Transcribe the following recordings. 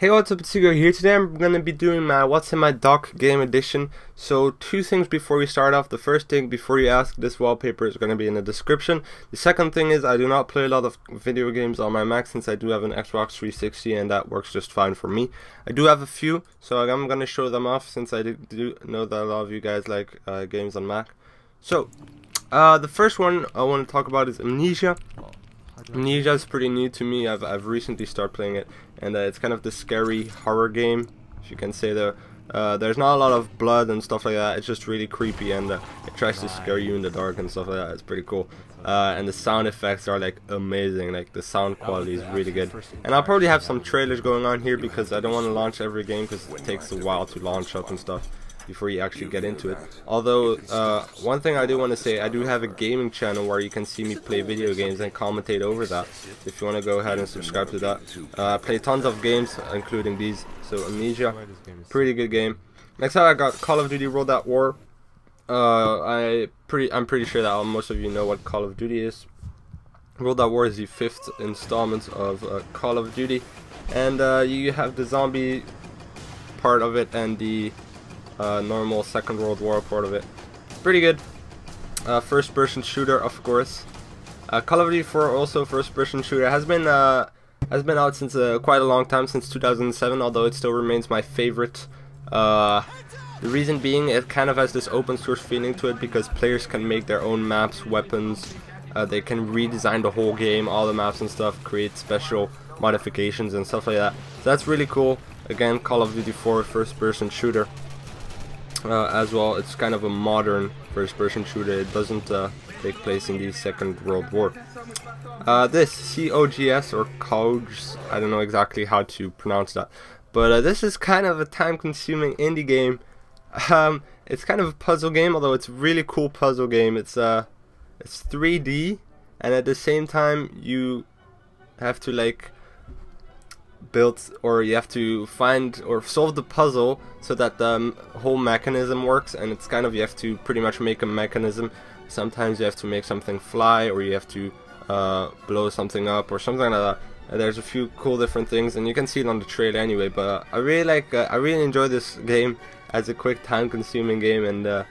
Hey, what's up, it's Hugo here. Today I'm going to be doing my What's in My Dock game edition. So two things before we start off. The first thing, before you ask, this wallpaper is going to be in the description. The second thing is I do not play a lot of video games on my Mac since I do have an Xbox 360 and that works just fine for me. I do have a few, so I'm going to show them off since I do know that a lot of you guys like games on Mac. So, the first one I want to talk about is Amnesia. Amnesia is pretty new to me. I've recently started playing it, and it's kind of the scary horror game, if you can say that. There's not a lot of blood and stuff like that. It's just really creepy, and it tries to scare you in the dark and stuff like that. It's pretty cool. And the sound effects are like amazing. Like the sound quality is really good. And I'll probably have some trailers going on here because I don't want to launch every game because it takes a while to launch up and stuff before you actually get into it. Although, one thing I do want to say, I do have a gaming channel where you can see me play video games and commentate over that. If you want to go ahead and subscribe to that. I play tons of games, including these. So Amnesia, pretty good game. Next up I got Call of Duty World at War. I'm pretty sure that most of you know what Call of Duty is. World at War is the 5th installment of Call of Duty. And you have the zombie part of it and the normal Second World War part of it. Pretty good. First person shooter, of course. Call of Duty 4 also first person shooter has been out since quite a long time, since 2007, although it still remains my favorite. The reason being, it kind of has this open source feeling to it because players can make their own maps, weapons, they can redesign the whole game, all the maps and stuff, create special modifications and stuff like that. So that's really cool. Again, Call of Duty 4 first person shooter. As well, it's kind of a modern first-person shooter. It doesn't take place in the Second World War. This COGS or COGS, I don't know exactly how to pronounce that, but this is kind of a time-consuming indie game. It's kind of a puzzle game, although it's a really cool puzzle game. It's 3D, and at the same time you have to like build, or you have to find or solve the puzzle so that the whole mechanism works, and it's kind of, you have to pretty much make a mechanism. Sometimes you have to make something fly, or you have to blow something up or something like that. And there's a few cool different things, and you can see it on the trailer anyway. But I really enjoy this game as a quick time consuming game, and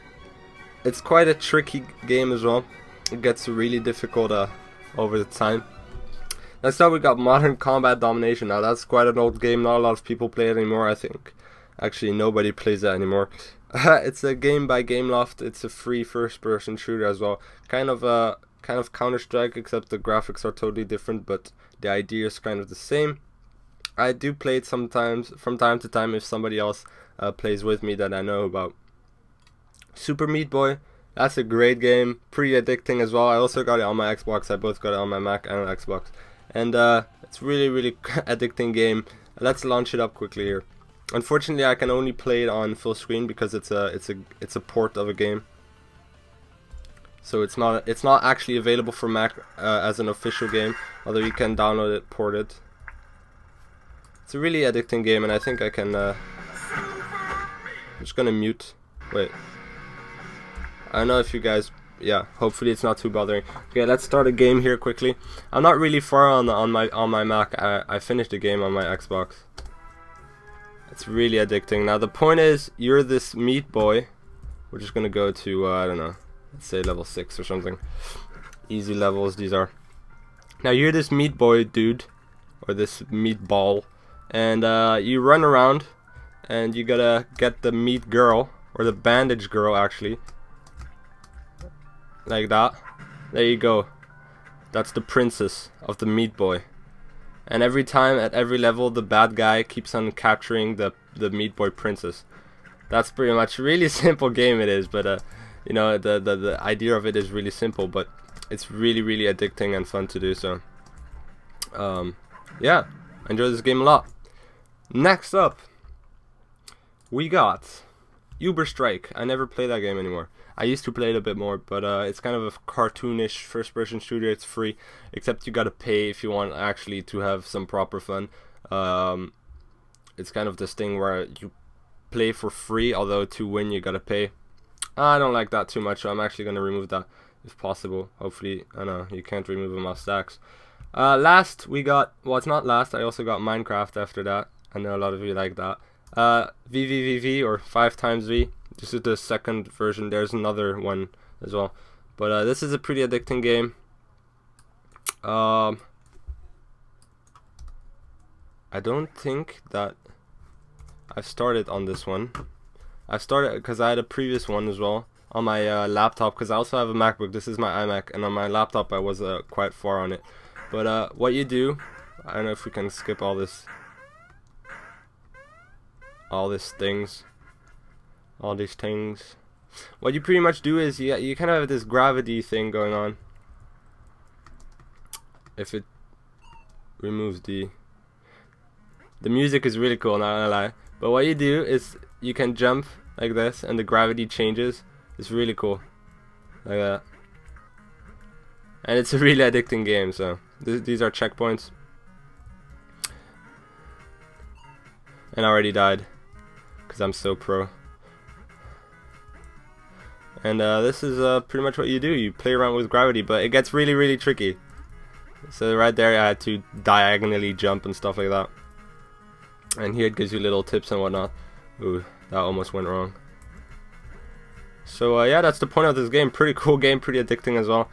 it's quite a tricky game as well. It gets really difficult over the time. Next up we got Modern Combat Domination. Now that's quite an old game, not a lot of people play it anymore. I think actually nobody plays that anymore. It's a game by Gameloft. It's a free first person shooter as well. Kind of Counter-Strike, except the graphics are totally different, but the idea is kind of the same. I do play it sometimes, from time to time, if somebody else plays with me that I know about. Super Meat Boy. That's a great game, pretty addicting as well. I also got it on my Xbox. I both got it on my Mac and Xbox. And it's really addicting game. Let's launch it up quickly here. Unfortunately, I can only play it on full screen because it's a port of a game. So it's not actually available for Mac as an official game, although you can download it, port it. It's a really addicting game, and I think I can. I'm just gonna mute. Wait. I don't know if you guys. Yeah, hopefully it's not too bothering. Okay, let's start a game here quickly. I'm not really far on my Mac. I finished the game on my Xbox. It's really addicting. Now the point is, you're this meat boy. We're just gonna go to I don't know, let's say level 6 or something. Easy levels these are. Now you're this meat boy dude, or this meatball, and you run around, and you gotta get the meat girl, or the bandage girl actually. Like that. There you go. That's the princess of the Meat Boy. And every time, at every level, the bad guy keeps on capturing the Meat Boy princess. That's pretty much a really simple game it is, but you know, the idea of it is really simple, but it's really addicting and fun to do. So yeah, I enjoy this game a lot. Next up we got Uber Strike. I never play that game anymore. I used to play it a bit more, but it's kind of a cartoonish first-person shooter. It's free, except you gotta pay if you want actually to have some proper fun. It's kind of this thing where you play for free, although to win you gotta pay. I don't like that too much, so I'm actually gonna remove that if possible. Hopefully, I know you can't remove them off stacks. Last we got, well, it's not last. I also got Minecraft after that. I know a lot of you like that. VVVV, or 5 times V. This is the second version. There's another one as well. But this is a pretty addicting game. I don't think that I've started on this one. I started because I had a previous one as well on my laptop, because I also have a MacBook. This is my iMac, and on my laptop I was quite far on it. But what you do, I don't know if we can skip all these things. What you pretty much do is you kind of have this gravity thing going on. If it removes the music is really cool, not gonna lie. But what you do is you can jump like this, and the gravity changes. It's really cool, like that. And it's a really addicting game. So these are checkpoints. And I already died because I'm so pro. And this is pretty much what you do. You play around with gravity, but it gets really, really tricky. So right there I had to diagonally jump and stuff like that. And here it gives you little tips and whatnot. Ooh, that almost went wrong. So yeah, that's the point of this game. Pretty cool game, pretty addicting as well.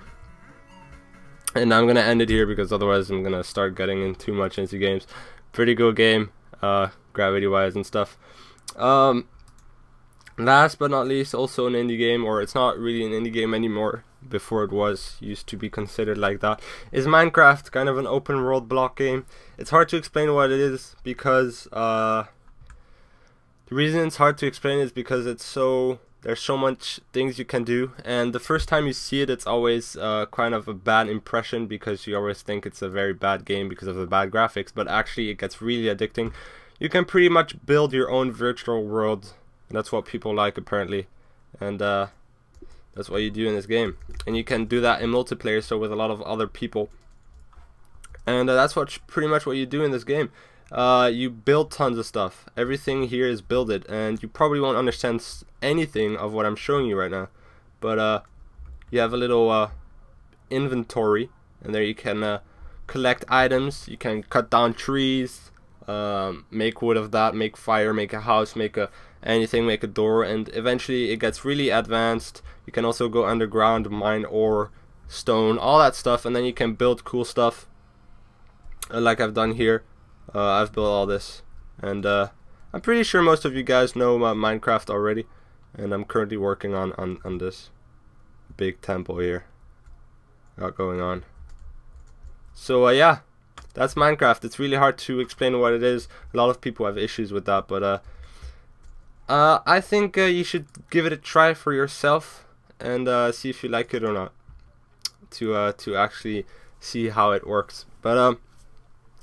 And I'm gonna end it here because otherwise I'm gonna start getting in too much into games. Pretty good game, gravity wise and stuff. Last but not least, also an indie game, or it's not really an indie game anymore. Before it used to be considered like that, is Minecraft. Kind of an open world block game. It's hard to explain what it is because the reason it's hard to explain is because there's so much things you can do, and the first time you see it, it's always kind of a bad impression because you always think it's a very bad game because of the bad graphics, but actually it gets really addicting. You can pretty much build your own virtual world, and that's what people like apparently, and that's what you do in this game. And you can do that in multiplayer, so with a lot of other people. And that's pretty much what you do in this game. You build tons of stuff. Everything here is builded, and you probably won't understand anything of what I'm showing you right now. But you have a little inventory, and there you can collect items. You can cut down trees, make wood of that, make fire, make a house, make anything, make a door, and eventually it gets really advanced. You can also go underground, mine ore, stone, all that stuff, and then you can build cool stuff like I've done here. I've built all this, and I'm pretty sure most of you guys know about Minecraft already, and I'm currently working on this big temple here got going on. So yeah, that's Minecraft. It's really hard to explain what it is. A lot of people have issues with that, but I think you should give it a try for yourself and see if you like it or not, to actually see how it works. But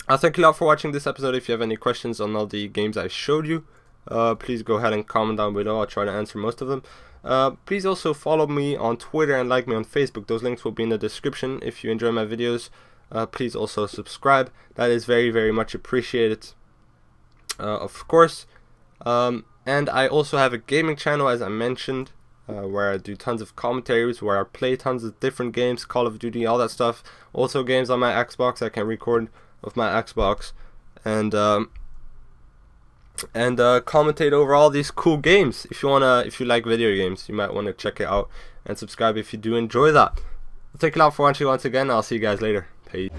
I thank you a lot for watching this episode. If you have any questions on all the games I showed you, please go ahead and comment down below. I'll try to answer most of them. Please also follow me on Twitter and like me on Facebook. Those links will be in the description. If you enjoy my videos, please also subscribe. That is very, very much appreciated, of course. And I also have a gaming channel, as I mentioned, where I do tons of commentaries, where I play tons of different games, Call of Duty, all that stuff. Also games on my Xbox. I can record with my Xbox and commentate over all these cool games. If you like video games, you might want to check it out and subscribe if you do enjoy that. Thank you a lot for watching once again. I'll see you guys later. Peace.